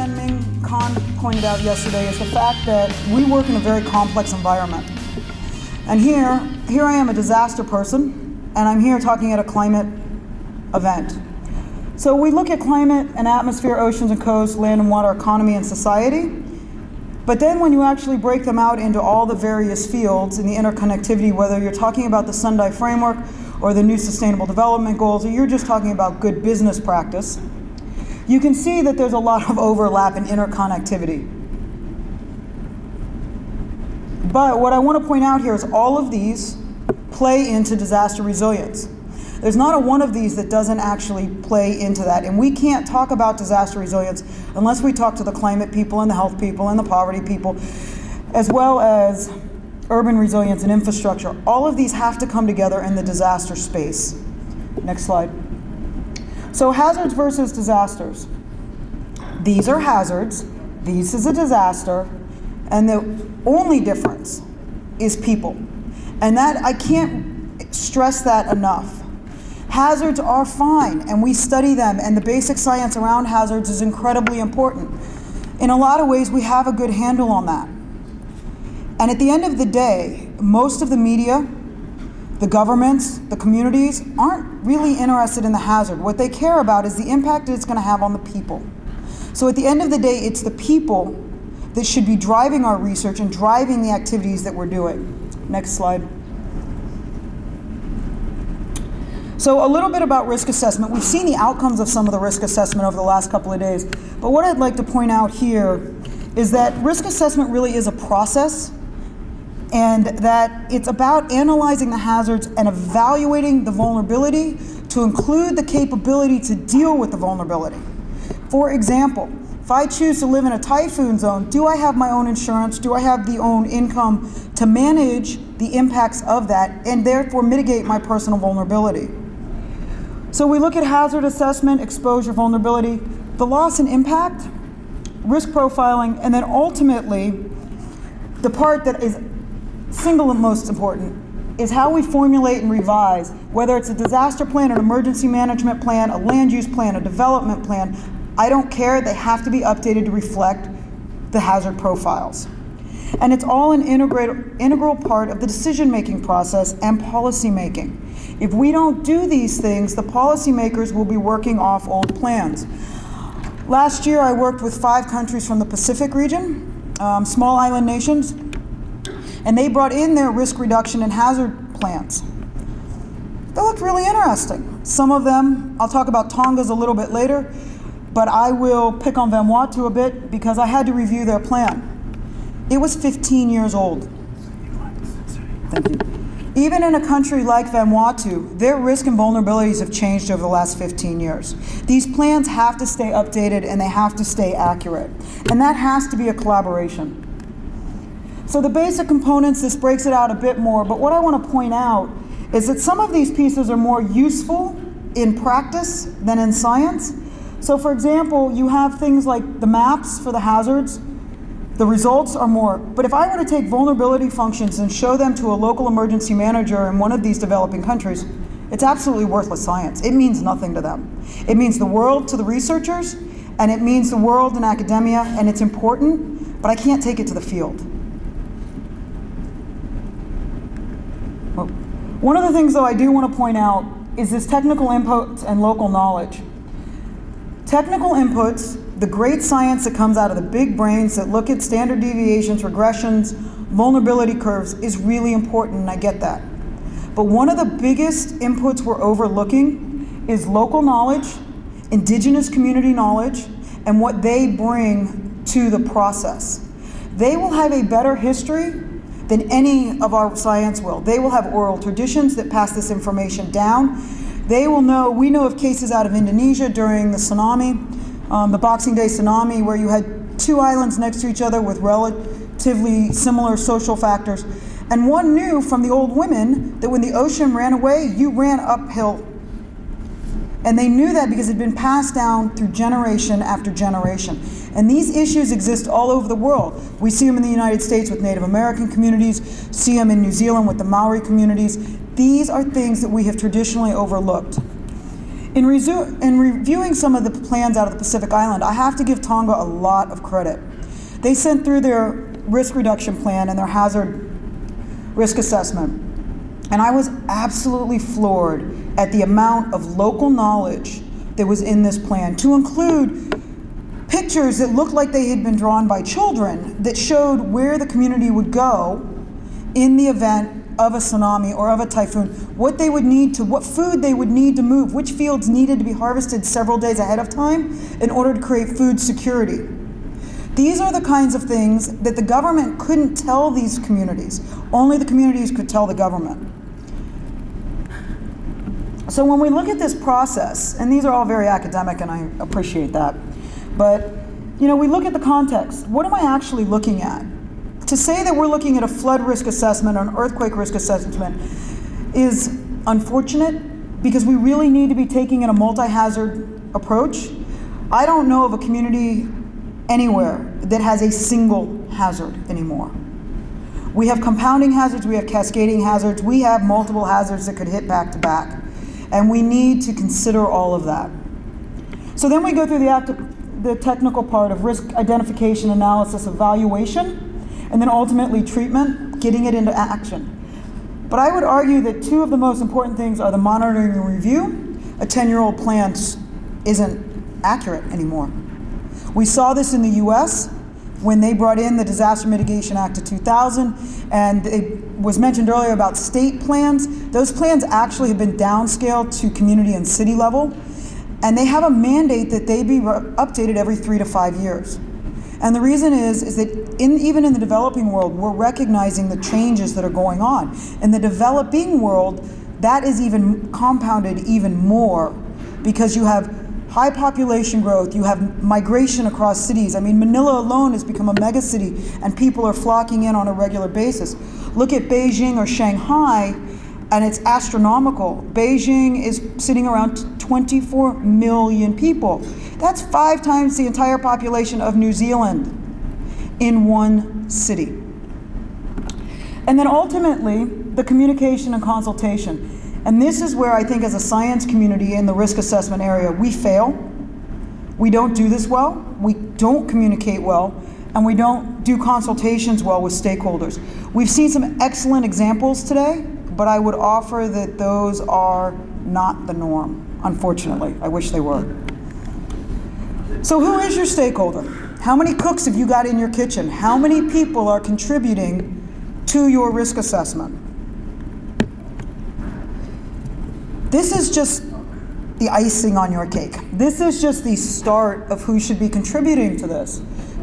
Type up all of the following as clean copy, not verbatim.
and Ming Khan pointed out yesterday is the fact that we work in a very complex environment. And here I am, a disaster person, and I'm here talking at a climate event. So we look at climate and atmosphere, oceans and coasts, land and water, economy and society. But then when you actually break them out into all the various fields and the interconnectivity, whether you're talking about the Sendai framework or the new Sustainable Development Goals, or you're just talking about good business practice, you can see that there's a lot of overlap and interconnectivity. But what I want to point out here is all of these play into disaster resilience. There's not a one of these that doesn't actually play into that. And we can't talk about disaster resilience unless we talk to the climate people and the health people and the poverty people, as well as urban resilience and infrastructure. All of these have to come together in the disaster space. Next slide. So hazards versus disasters. These are hazards, this is a disaster, and the only difference is people. And that, I can't stress that enough. Hazards are fine, and we study them, and the basic science around hazards is incredibly important. In a lot of ways, we have a good handle on that. And at the end of the day, most of the media, the governments, the communities aren't really interested in the hazard. What they care about is the impact it's going to have on the people. So at the end of the day, it's the people that should be driving our research and driving the activities that we're doing. Next slide. So a little bit about risk assessment. We've seen the outcomes of some of the risk assessment over the last couple of days. But what I'd like to point out here is that risk assessment really is a process, and that it's about analyzing the hazards and evaluating the vulnerability to include the capability to deal with the vulnerability. For example, if I choose to live in a typhoon zone, do I have my own insurance? Do I have the own income to manage the impacts of that and therefore mitigate my personal vulnerability? So we look at hazard assessment, exposure, vulnerability, the loss and impact, risk profiling, and then ultimately, the part that is single and most important is how we formulate and revise, whether it's a disaster plan, an emergency management plan, a land use plan, a development plan. I don't care, they have to be updated to reflect the hazard profiles. And it's all an integral part of the decision-making process and policy-making. If we don't do these things, the policymakers will be working off old plans. Last year, I worked with 5 countries from the Pacific region, small island nations, and they brought in their risk reduction and hazard plans. They looked really interesting. Some of them, I'll talk about Tonga's a little bit later, but I will pick on Vanuatu a bit because I had to review their plan. It was 15 years old. Thank you. Even in a country like Vanuatu, their risk and vulnerabilities have changed over the last 15 years. These plans have to stay updated and they have to stay accurate. And that has to be a collaboration. So the basic components, this breaks it out a bit more, but what I want to point out is that some of these pieces are more useful in practice than in science. So for example, you have things like the maps for the hazards. The results are more, but if I were to take vulnerability functions and show them to a local emergency manager in one of these developing countries, it's absolutely worthless science. It means nothing to them. It means the world to the researchers, and it means the world in academia, and it's important, but I can't take it to the field. One of the things, though, I do want to point out is this technical inputs and local knowledge. Technical inputs, the great science that comes out of the big brains that look at standard deviations, regressions, vulnerability curves is really important, and I get that. But one of the biggest inputs we're overlooking is local knowledge, indigenous community knowledge, and what they bring to the process. They will have a better history than any of our science will. They will have oral traditions that pass this information down. They will know, we know of cases out of Indonesia during the tsunami, the Boxing Day tsunami, where you had 2 islands next to each other with relatively similar social factors. And one knew from the old women that when the ocean ran away, you ran uphill. And they knew that because it had been passed down through generation after generation. And these issues exist all over the world. We see them in the United States with Native American communities, see them in New Zealand with the Maori communities. These are things that we have traditionally overlooked. In reviewing some of the plans out of the Pacific Island, I have to give Tonga a lot of credit. They sent through their risk reduction plan and their hazard risk assessment. And I was absolutely floored at the amount of local knowledge that was in this plan, to include pictures that looked like they had been drawn by children that showed where the community would go in the event of a tsunami or of a typhoon, what they would need to, what food they would need to move, which fields needed to be harvested several days ahead of time in order to create food security. These are the kinds of things that the government couldn't tell these communities. Only the communities could tell the government. So when we look at this process, and these are all very academic and I appreciate that, but we look at the context. What am I actually looking at? To say that we're looking at a flood risk assessment or an earthquake risk assessment is unfortunate, because we really need to be taking in a multi-hazard approach. I don't know of a community anywhere that has a single hazard anymore. We have compounding hazards, we have cascading hazards, we have multiple hazards that could hit back to back. And we need to consider all of that. So then we go through the technical part of risk identification, analysis, evaluation, and then ultimately treatment, getting it into action. But I would argue that two of the most important things are the monitoring and review. A 10-year-old plan isn't accurate anymore. We saw this in the US when they brought in the Disaster Mitigation Act of 2000, and it was mentioned earlier about state plans. Those plans actually have been downscaled to community and city level, and they have a mandate that they be updated every 3 to 5 years. And the reason is that even in the developing world, we're recognizing the changes that are going on. In the developing world, that is even compounded even more, because you have high population growth, you have migration across cities. I mean, Manila alone has become a mega city, and people are flocking in on a regular basis. Look at Beijing or Shanghai, and it's astronomical. Beijing is sitting around 24 million people. That's 5 times the entire population of New Zealand in one city. And then ultimately, the communication and consultation. And this is where I think as a science community in the risk assessment area, we fail. We don't do this well, we don't communicate well, and we don't do consultations well with stakeholders. We've seen some excellent examples today, but I would offer that those are not the norm, unfortunately. I wish they were. So who is your stakeholder? How many cooks have you got in your kitchen? How many people are contributing to your risk assessment? This is just the icing on your cake. This is just the start of who should be contributing to this.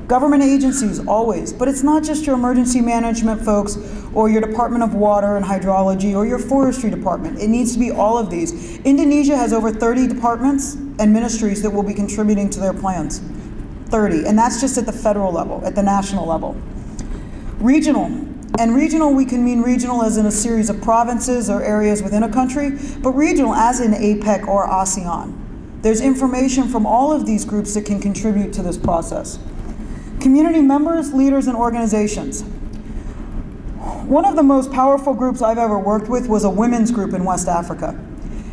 Government agencies, always, but it's not just your emergency management folks or your Department of Water and Hydrology or your forestry department. It needs to be all of these. Indonesia has over 30 departments and ministries that will be contributing to their plans. 30, and that's just at the federal level, at the national level. Regional, and regional we can mean regional as in a series of provinces or areas within a country, but regional as in APEC or ASEAN. There's information from all of these groups that can contribute to this process. Community members, leaders, and organizations. One of the most powerful groups I've ever worked with was a women's group in West Africa.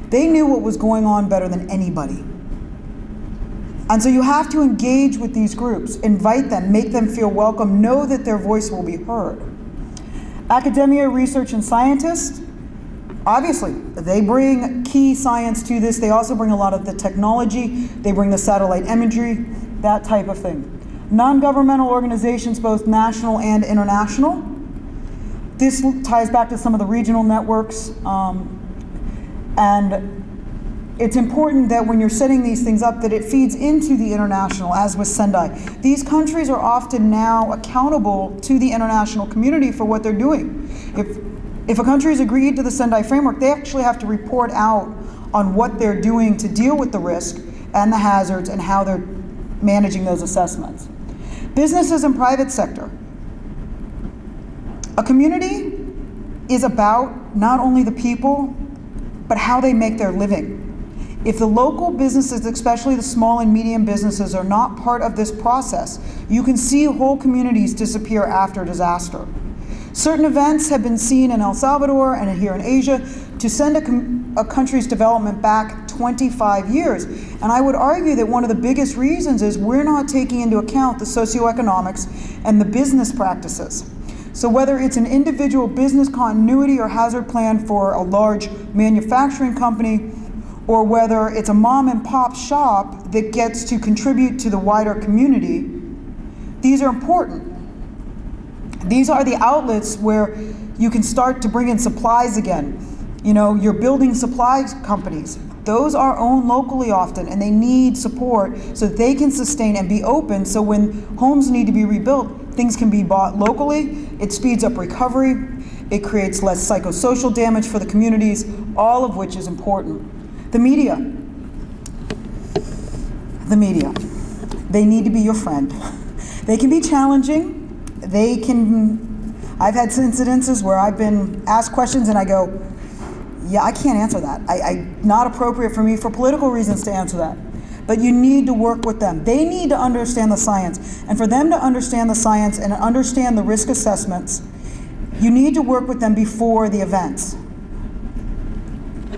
They knew what was going on better than anybody. And so you have to engage with these groups, invite them, make them feel welcome, know that their voice will be heard. Academia, research, and scientists, obviously, they bring key science to this. They also bring a lot of the technology. They bring the satellite imagery, that type of thing. Non-governmental organizations, both national and international. This ties back to some of the regional networks. And it's important that when you're setting these things up that it feeds into the international, as with Sendai. These countries are often now accountable to the international community for what they're doing. If a country has agreed to the Sendai framework, they actually have to report out on what they're doing to deal with the risk and the hazards and how they're managing those assessments. Businesses and private sector. A community is about not only the people, but how they make their living. If the local businesses, especially the small and medium businesses, are not part of this process, you can see whole communities disappear after disaster. Certain events have been seen in El Salvador and here in Asia to send a country's development back 25 years. And I would argue that one of the biggest reasons is we're not taking into account the socioeconomics and the business practices. So whether it's an individual business continuity or hazard plan for a large manufacturing company, or whether it's a mom and pop shop that gets to contribute to the wider community, these are important. These are the outlets where you can start to bring in supplies again. You know, your building supplies companies, those are owned locally often, and they need support so that they can sustain and be open, so when homes need to be rebuilt, things can be bought locally. It speeds up recovery. It creates less psychosocial damage for the communities, all of which is important. The media. The media. They need to be your friend. They can be challenging. I've had incidences where I've been asked questions and I go, yeah, I can't answer that. Not appropriate for me for political reasons to answer that. But you need to work with them. They need to understand the science. And for them to understand the science and understand the risk assessments, you need to work with them before the events.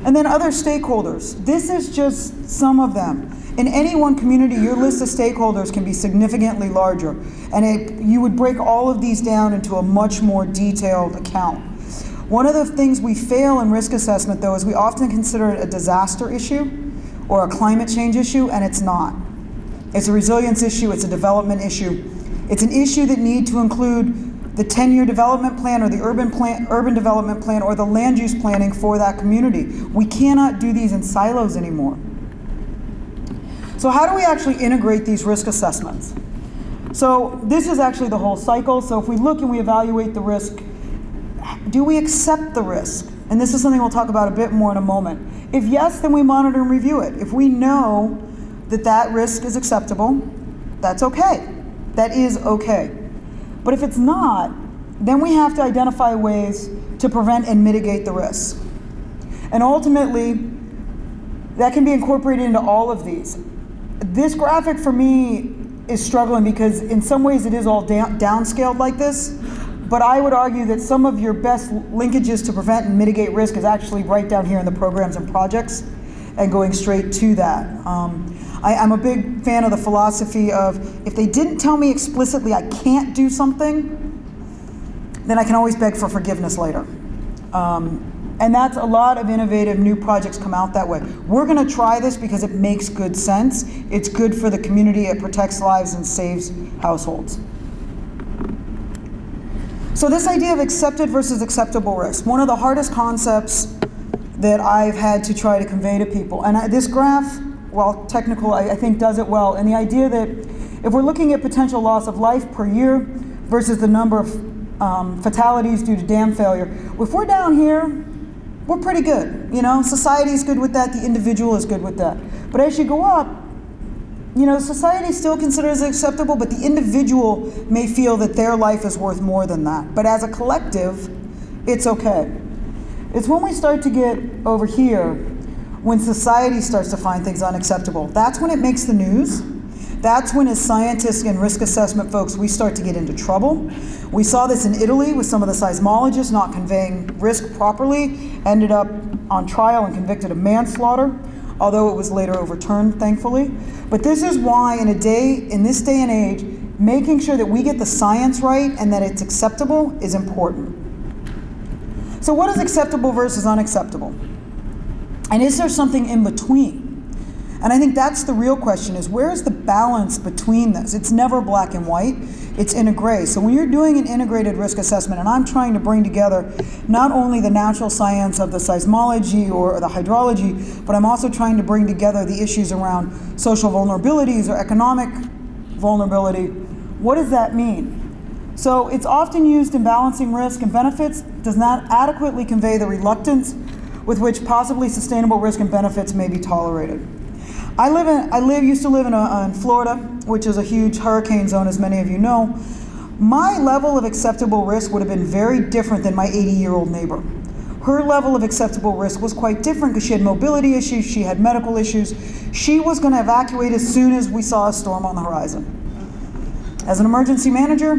And then other stakeholders. This is just some of them. In any one community, your list of stakeholders can be significantly larger. And you would break all of these down into a much more detailed account. One of the things we fail in risk assessment, though, is we often consider it a disaster issue or a climate change issue, and it's not. It's a resilience issue, it's a development issue. It's an issue that needs to include the 10-year development plan or the urban development plan or the land use planning for that community. We cannot do these in silos anymore. So how do we actually integrate these risk assessments? So this is actually the whole cycle. So if we look and we evaluate the risk, do we accept the risk? And this is something we'll talk about a bit more in a moment. If yes, then we monitor and review it. If we know that that risk is acceptable, that's okay. That is okay. But if it's not, then we have to identify ways to prevent and mitigate the risk. And ultimately, that can be incorporated into all of these. This graphic for me is struggling because in some ways it is all downscaled like this, but I would argue that some of your best linkages to prevent and mitigate risk is actually right down here in the programs and projects and going straight to that. I'm a big fan of the philosophy of if they didn't tell me explicitly I can't do something, then I can always beg for forgiveness later. And that's a lot of innovative new projects come out that way. We're going to try this because it makes good sense. It's good for the community. It protects lives and saves households. So this idea of accepted versus acceptable risk, one of the hardest concepts that I've had to try to convey to people. And this graph, while technical, I think does it well. And the idea that if we're looking at potential loss of life per year versus the number of fatalities due to dam failure, if we're down here, we're pretty good. You know, society's good with that, the individual is good with that. But as you go up, you know, society still considers it acceptable, but the individual may feel that their life is worth more than that. But as a collective, it's okay. It's when we start to get over here, when society starts to find things unacceptable. That's when it makes the news. That's when, as scientists and risk assessment folks, we start to get into trouble. We saw this in Italy with some of the seismologists not conveying risk properly, ended up on trial and convicted of manslaughter, although it was later overturned, thankfully. But this is why in this day and age, making sure that we get the science right and that it's acceptable is important. So what is acceptable versus unacceptable? And is there something in between? And I think that's the real question, is where is the balance between this? It's never black and white, it's in a gray. So when you're doing an integrated risk assessment, and I'm trying to bring together not only the natural science of the seismology or the hydrology, but I'm also trying to bring together the issues around social vulnerabilities or economic vulnerability. What does that mean? So it's often used in balancing risk and benefits, does not adequately convey the reluctance with which possibly sustainable risk and benefits may be tolerated. I used to live in Florida, which is a huge hurricane zone, as many of you know. My level of acceptable risk would have been very different than my 80-year-old neighbor. Her level of acceptable risk was quite different because she had mobility issues, she had medical issues. She was going to evacuate as soon as we saw a storm on the horizon. As an emergency manager,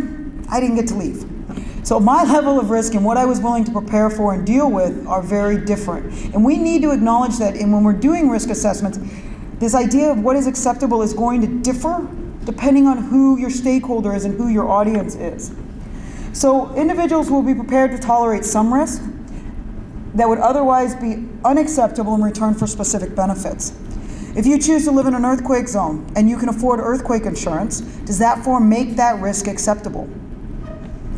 I didn't get to leave. So my level of risk and what I was willing to prepare for and deal with are very different. And we need to acknowledge that, and when we're doing risk assessments, this idea of what is acceptable is going to differ depending on who your stakeholder is and who your audience is. So individuals will be prepared to tolerate some risk that would otherwise be unacceptable in return for specific benefits. If you choose to live in an earthquake zone and you can afford earthquake insurance, does that form make that risk acceptable?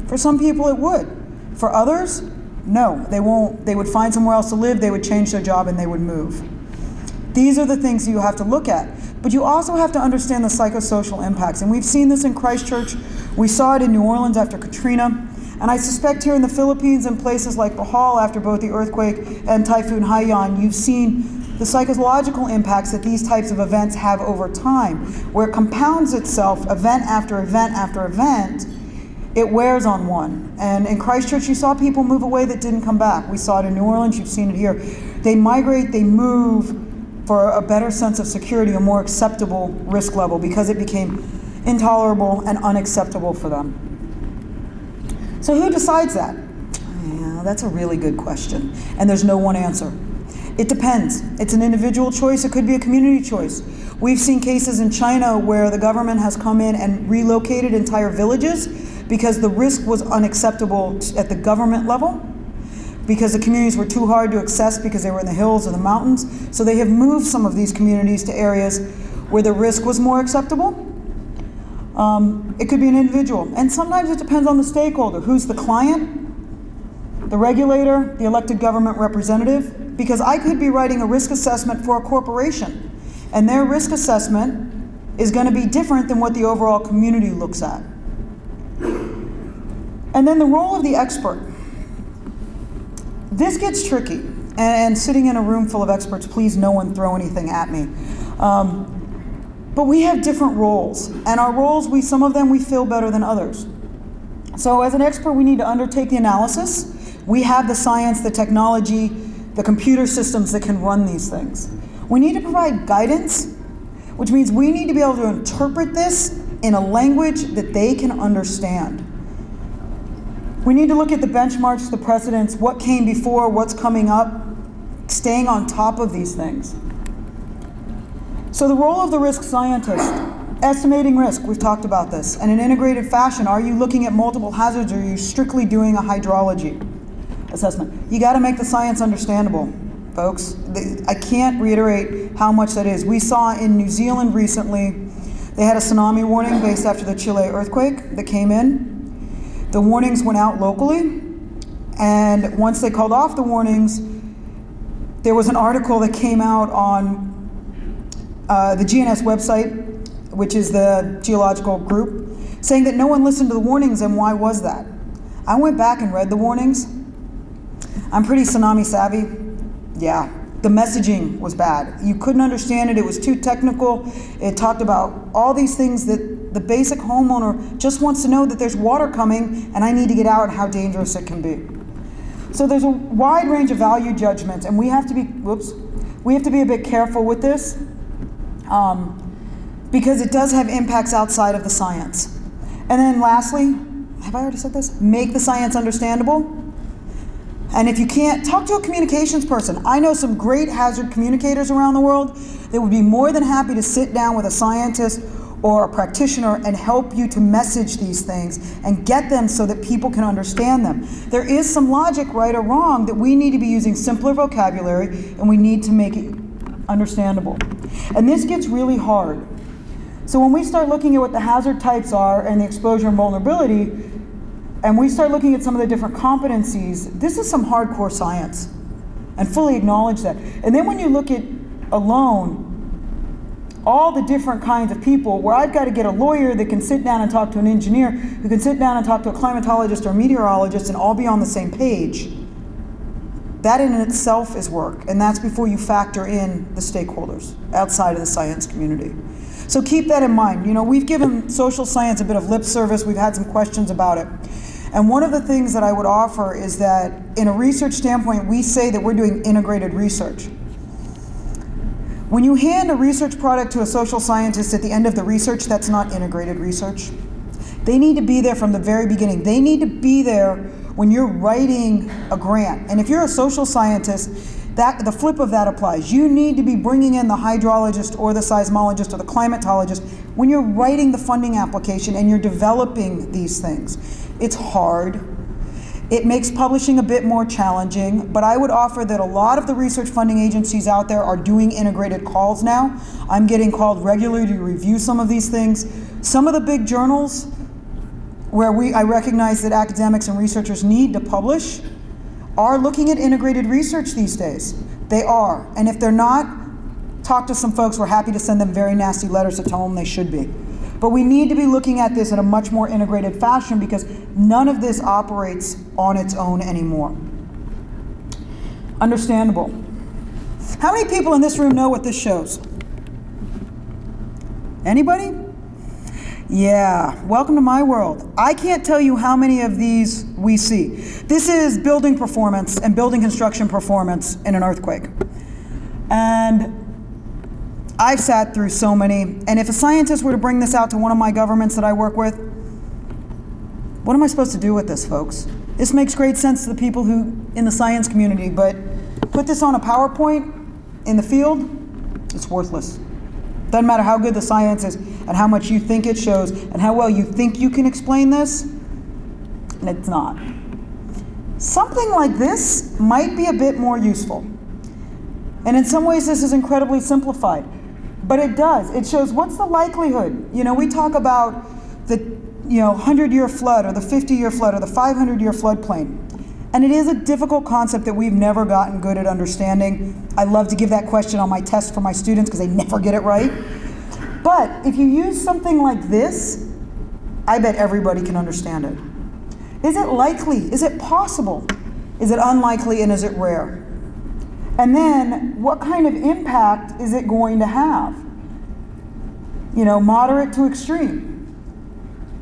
For some people it would. For others, no, they won't. They would find somewhere else to live, they would change their job, and they would move. These are the things you have to look at. But you also have to understand the psychosocial impacts. And we've seen this in Christchurch. We saw it in New Orleans after Katrina. And I suspect here in the Philippines and places like Bohol after both the earthquake and Typhoon Haiyan, you've seen the psychological impacts that these types of events have over time, where it compounds itself event after event after event. It wears on one. And in Christchurch, you saw people move away that didn't come back. We saw it in New Orleans, you've seen it here. They migrate, they move for a better sense of security, a more acceptable risk level, because it became intolerable and unacceptable for them. So who decides that? Yeah, that's a really good question. And there's no one answer. It depends. It's an individual choice. It could be a community choice. We've seen cases in China where the government has come in and relocated entire villages because the risk was unacceptable at the government level, because the communities were too hard to access because they were in the hills or the mountains. So they have moved some of these communities to areas where the risk was more acceptable. It could be an individual. And sometimes it depends on the stakeholder. Who's the client, the regulator, the elected government representative? Because I could be writing a risk assessment for a corporation, and their risk assessment is going to be different than what the overall community looks at. And then the role of the expert. This gets tricky, and sitting in a room full of experts, please no one throw anything at me. But we have different roles, and our roles, some of them we feel better than others. So as an expert, we need to undertake the analysis. We have the science, the technology, the computer systems that can run these things. We need to provide guidance, which means we need to be able to interpret this in a language that they can understand. We need to look at the benchmarks, the precedents, what came before, what's coming up, staying on top of these things. So the role of the risk scientist, estimating risk, we've talked about this. In an integrated fashion, are you looking at multiple hazards, or are you strictly doing a hydrology assessment? You got to make the science understandable, folks. I can't reiterate how much that is. We saw in New Zealand recently, they had a tsunami warning based after the Chile earthquake that came in. The warnings went out locally, and once they called off the warnings, there was an article that came out on the GNS website, which is the geological group, saying that no one listened to the warnings, and why was that? I went back and read the warnings. I'm pretty tsunami savvy. Yeah, the messaging was bad. You couldn't understand it, it was too technical. It talked about all these things that the basic homeowner just wants to know, that there's water coming and I need to get out, and how dangerous it can be. So there's a wide range of value judgments, and we have to be a bit careful with this, because it does have impacts outside of the science. And then lastly, have I already said this? Make the science understandable. And if you can't, talk to a communications person. I know some great hazard communicators around the world that would be more than happy to sit down with a scientist or a practitioner and help you to message these things and get them so that people can understand them. There is some logic, right or wrong, that we need to be using simpler vocabulary, and we need to make it understandable. And this gets really hard. So when we start looking at what the hazard types are and the exposure and vulnerability, and we start looking at some of the different competencies, this is some hardcore science, and fully acknowledge that. And then when you look at alone, all the different kinds of people, where I've got to get a lawyer that can sit down and talk to an engineer, who can sit down and talk to a climatologist or a meteorologist, and all be on the same page, that in itself is work, and that's before you factor in the stakeholders outside of the science community. So keep that in mind. You know, we've given social science a bit of lip service, we've had some questions about it. And one of the things that I would offer is that in a research standpoint, we say that we're doing integrated research. When you hand a research product to a social scientist at the end of the research, that's not integrated research. They need to be there from the very beginning. They need to be there when you're writing a grant. And if you're a social scientist, the flip of that applies. You need to be bringing in the hydrologist or the seismologist or the climatologist when you're writing the funding application and you're developing these things. It's hard. It makes publishing a bit more challenging, but I would offer that a lot of the research funding agencies out there are doing integrated calls now. I'm getting called regularly to review some of these things. Some of the big journals where I recognize that academics and researchers need to publish are looking at integrated research these days. They are. And if they're not, talk to some folks. We're happy to send them very nasty letters to tell them they should be. But we need to be looking at this in a much more integrated fashion because none of this operates on its own anymore. Understandable. How many people in this room know what this shows? Anybody? Yeah, welcome to my world. I can't tell you how many of these we see. This is building performance and building construction performance in an earthquake. And I've sat through so many, and if a scientist were to bring this out to one of my governments that I work with, what am I supposed to do with this, folks? This makes great sense to the people who in the science community, but put this on a PowerPoint in the field, it's worthless. Doesn't matter how good the science is and how much you think it shows and how well you think you can explain this, and it's not. Something like this might be a bit more useful. And in some ways this is incredibly simplified, but it does. It shows what's the likelihood. You know, we talk about the 100-year flood or the 50-year flood or the 500-year floodplain. And it is a difficult concept that we've never gotten good at understanding. I love to give that question on my test for my students because they never get it right. But if you use something like this, I bet everybody can understand it. Is it likely? Is it possible? Is it unlikely? And is it rare? And then what kind of impact is it going to have? You know, moderate to extreme.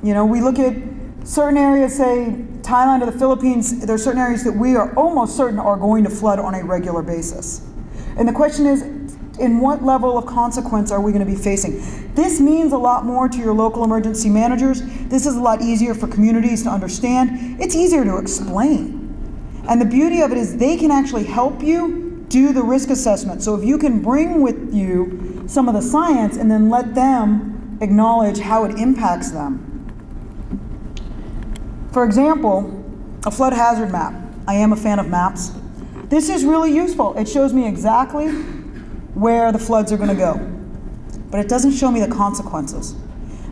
You know, we look at certain areas, say Thailand or the Philippines, there are certain areas that we are almost certain are going to flood on a regular basis. And the question is, in what level of consequence are we going to be facing? This means a lot more to your local emergency managers. This is a lot easier for communities to understand. It's easier to explain. And the beauty of it is they can actually help you do the risk assessment. So if you can bring with you some of the science and then let them acknowledge how it impacts them. For example, a flood hazard map. I am a fan of maps. This is really useful. It shows me exactly where the floods are going to go. But it doesn't show me the consequences.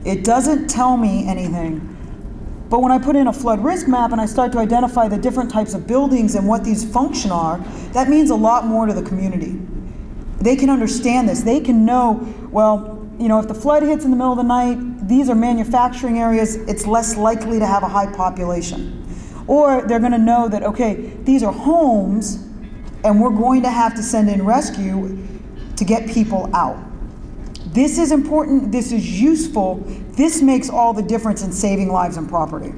It doesn't tell me anything. But when I put in a flood risk map and I start to identify the different types of buildings and what these function are, that means a lot more to the community. They can understand this. They can know, well, you know, if the flood hits in the middle of the night, these are manufacturing areas, it's less likely to have a high population. Or they're going to know that, okay, these are homes and we're going to have to send in rescue to get people out. This is important, this is useful, this makes all the difference in saving lives and property.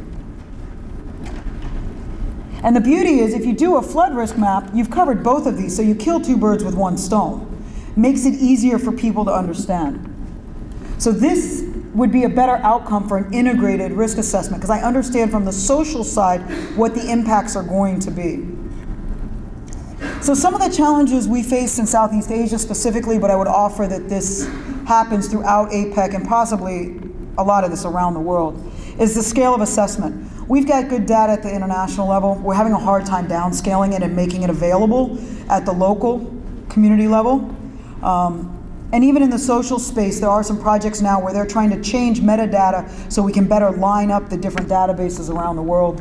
And the beauty is, if you do a flood risk map, you've covered both of these, so you kill two birds with one stone. Makes it easier for people to understand. So this would be a better outcome for an integrated risk assessment, because I understand from the social side what the impacts are going to be. So some of the challenges we faced in Southeast Asia specifically, but I would offer that this happens throughout APEC and possibly a lot of this around the world, is the scale of assessment. We've got good data at the international level. We're having a hard time downscaling it and making it available at the local community level. And even in the social space, there are some projects now where they're trying to change metadata so we can better line up the different databases around the world.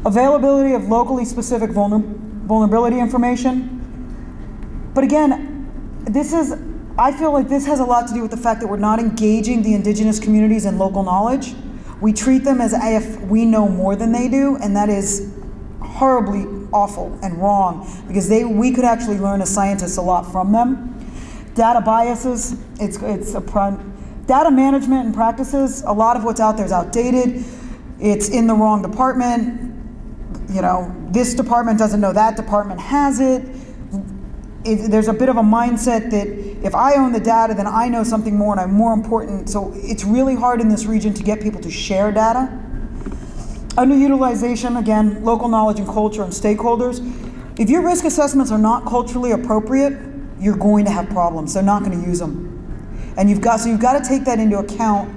Availability of locally specific vulnerability information. But again, I feel like this has a lot to do with the fact that we're not engaging the indigenous communities in local knowledge. We treat them as if we know more than they do, and that is horribly awful and wrong, because we could actually learn as scientists a lot from them. Data biases, data management and practices, a lot of what's out there is outdated. It's in the wrong department. You know, this department doesn't know that department has it. There's a bit of a mindset that if I own the data, then I know something more and I'm more important. So it's really hard in this region to get people to share data. Underutilization, again, local knowledge and culture and stakeholders. If your risk assessments are not culturally appropriate, you're going to have problems. They're not going to use them. And you've got to take that into account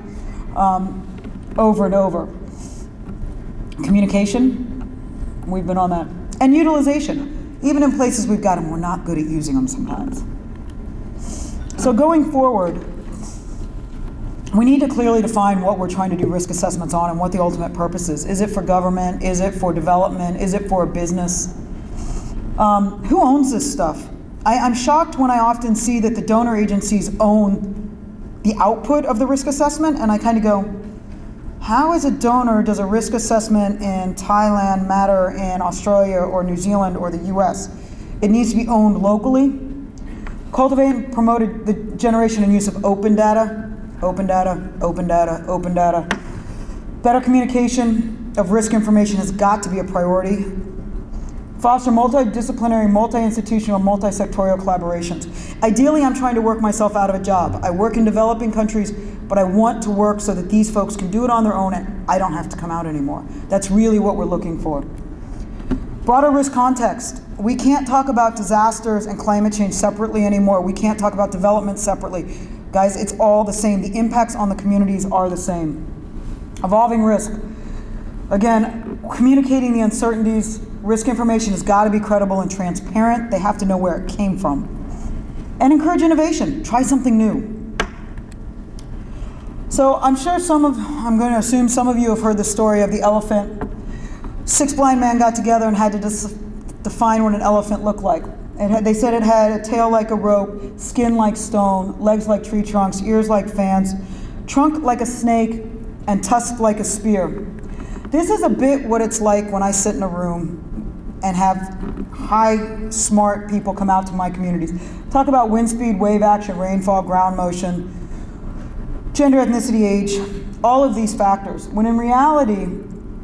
over and over. Communication, we've been on that. And utilization. Even in places we've got them, we're not good at using them sometimes. So going forward, we need to clearly define what we're trying to do risk assessments on and what the ultimate purpose is. Is it for government? Is it for development? Is it for a business? Who owns this stuff? I'm shocked when I often see that the donor agencies own the output of the risk assessment, and I kind of go, how as a donor does a risk assessment in Thailand matter in Australia or New Zealand or the US? It needs to be owned locally. Cultivate and promote the generation and use of open data, open data, open data, open data. Better communication of risk information has got to be a priority. Foster multidisciplinary, multi-institutional, multi-sectorial collaborations. Ideally, I'm trying to work myself out of a job. I work in developing countries, but I want to work so that these folks can do it on their own and I don't have to come out anymore. That's really what we're looking for. Broader risk context. We can't talk about disasters and climate change separately anymore. We can't talk about development separately. Guys, it's all the same. The impacts on the communities are the same. Evolving risk. Again, communicating the uncertainties. Risk information has got to be credible and transparent. They have to know where it came from. And encourage innovation. Try something new. So I'm going to assume some of you have heard the story of the elephant. 6 blind men got together and had to define what an elephant looked like. They said it had a tail like a rope, skin like stone, legs like tree trunks, ears like fans, trunk like a snake, and tusk like a spear. This is a bit what it's like when I sit in a room and have high, smart people come out to my communities. Talk about wind speed, wave action, rainfall, ground motion, gender, ethnicity, age, all of these factors. When in reality,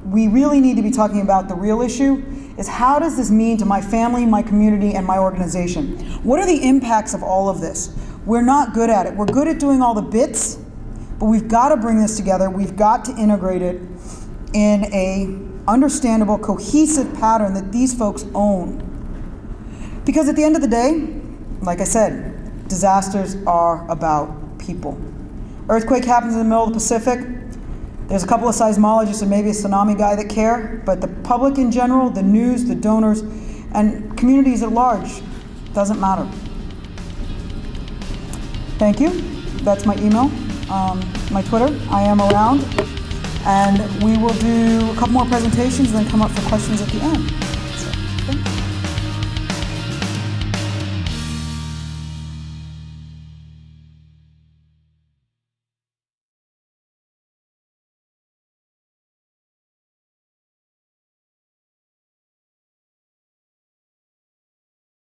we really need to be talking about the real issue is how does this mean to my family, my community, and my organization? What are the impacts of all of this? We're not good at it. We're good at doing all the bits, but we've got to bring this together. We've got to integrate it in a understandable, cohesive pattern that these folks own. Because at the end of the day, like I said, disasters are about people. Earthquake happens in the middle of the Pacific. There's a couple of seismologists and maybe a tsunami guy that care, but the public in general, the news, the donors, and communities at large, doesn't matter. Thank you. That's my email, my Twitter. I am around. And we will do a couple more presentations and then come up for questions at the end.